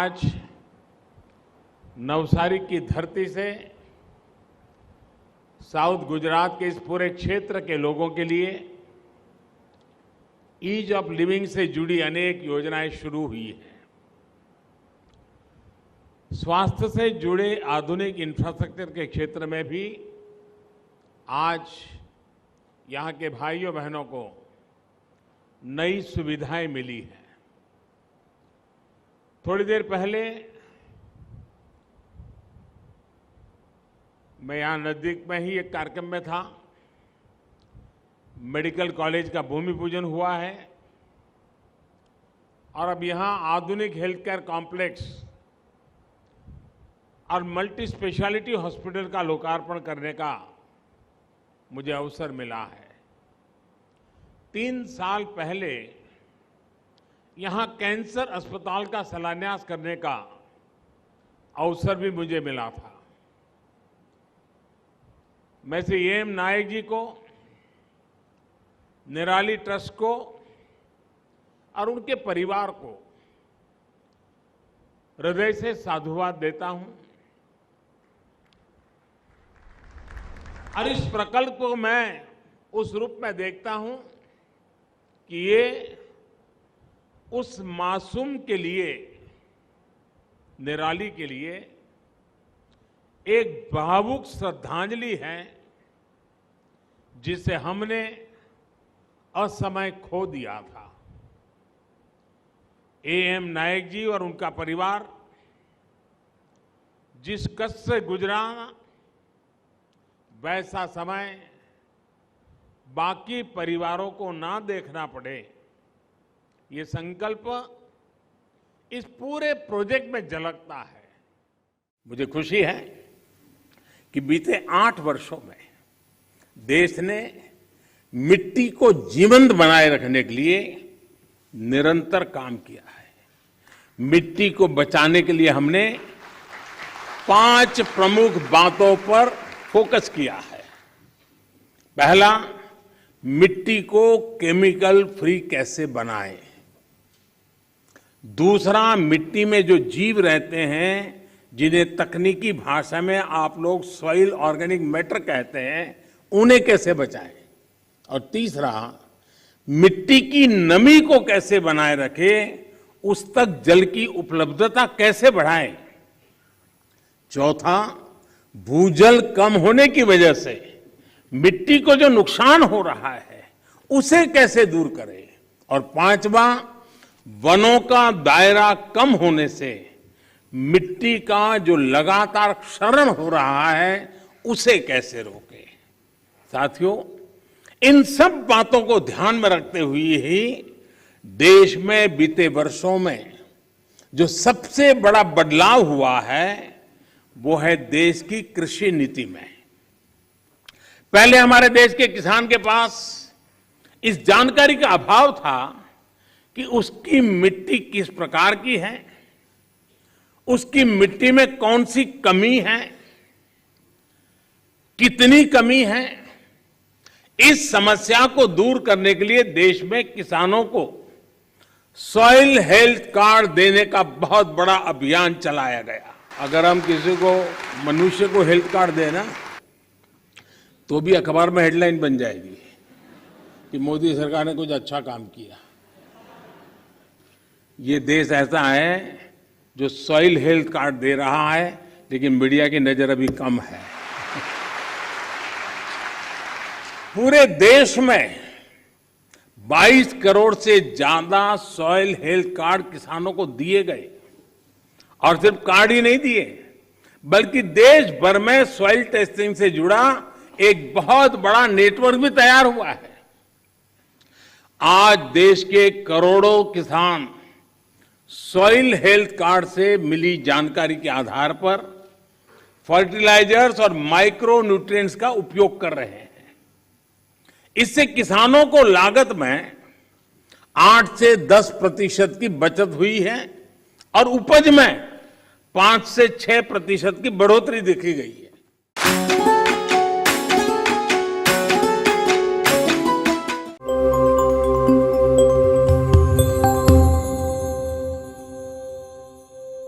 आज नवसारी की धरती से साउथ गुजरात के इस पूरे क्षेत्र के लोगों के लिए ईज ऑफ लिविंग से जुड़ी अनेक योजनाएं शुरू हुई हैं। स्वास्थ्य से जुड़े आधुनिक इंफ्रास्ट्रक्चर के क्षेत्र में भी आज यहाँ के भाइयों बहनों को नई सुविधाएं मिली हैं। थोड़ी देर पहले मैं यहाँ नजदीक में ही एक कार्यक्रम में था। मेडिकल कॉलेज का भूमि पूजन हुआ है और अब यहाँ आधुनिक हेल्थ केयर कॉम्प्लेक्स और मल्टी स्पेशलिटी हॉस्पिटल का लोकार्पण करने का मुझे अवसर मिला है। 3 साल पहले यहाँ कैंसर अस्पताल का शिलान्यास करने का अवसर भी मुझे मिला था। मैं श्री एम नायक जी को, निराली ट्रस्ट को और उनके परिवार को हृदय से साधुवाद देता हूं और इस प्रकल्प को मैं उस रूप में देखता हूं कि ये उस मासूम के लिए, निराली के लिए एक भावुक श्रद्धांजलि है जिसे हमने असमय खो दिया था। एएम नायक जी और उनका परिवार जिस कष्ट से गुजरा, वैसा समय बाकी परिवारों को ना देखना पड़े, ये संकल्प इस पूरे प्रोजेक्ट में झलकता है। मुझे खुशी है कि बीते 8 वर्षों में देश ने मिट्टी को जीवंत बनाए रखने के लिए निरंतर काम किया है। मिट्टी को बचाने के लिए हमने 5 प्रमुख बातों पर फोकस किया है। पहला, मिट्टी को केमिकल फ्री कैसे बनाएं। दूसरा, मिट्टी में जो जीव रहते हैं, जिन्हें तकनीकी भाषा में आप लोग सॉइल ऑर्गेनिक मैटर कहते हैं, उन्हें कैसे बचाएं। और तीसरा, मिट्टी की नमी को कैसे बनाए रखें, उस तक जल की उपलब्धता कैसे बढ़ाएं। चौथा, भूजल कम होने की वजह से मिट्टी को जो नुकसान हो रहा है, उसे कैसे दूर करें। और पांचवा, वनों का दायरा कम होने से मिट्टी का जो लगातार क्षरण हो रहा है, उसे कैसे रोकें। साथियों, इन सब बातों को ध्यान में रखते हुए ही देश में बीते वर्षों में जो सबसे बड़ा बदलाव हुआ है, वो है देश की कृषि नीति में। पहले हमारे देश के किसान के पास इस जानकारी का अभाव था कि उसकी मिट्टी किस प्रकार की है, उसकी मिट्टी में कौन सी कमी है, कितनी कमी है। इस समस्या को दूर करने के लिए देश में किसानों को सॉइल हेल्थ कार्ड देने का बहुत बड़ा अभियान चलाया गया। अगर हम किसी को, मनुष्य को हेल्थ कार्ड देना, तो भी अखबार में हेडलाइन बन जाएगी कि मोदी सरकार ने कुछ अच्छा काम किया। ये देश ऐसा है जो सॉइल हेल्थ कार्ड दे रहा है, लेकिन मीडिया की नजर अभी कम है। पूरे देश में 22 करोड़ से ज्यादा सॉइल हेल्थ कार्ड किसानों को दिए गए। और सिर्फ कार्ड ही नहीं दिए, बल्कि देश भर में सॉइल टेस्टिंग से जुड़ा एक बहुत बड़ा नेटवर्क भी तैयार हुआ है। आज देश के करोड़ों किसान सॉइल हेल्थ कार्ड से मिली जानकारी के आधार पर फर्टिलाइजर्स और माइक्रो न्यूट्रिएंट्स का उपयोग कर रहे हैं। इससे किसानों को लागत में 8 से 10% की बचत हुई है और उपज में 5 से 6% की बढ़ोतरी देखी गई है।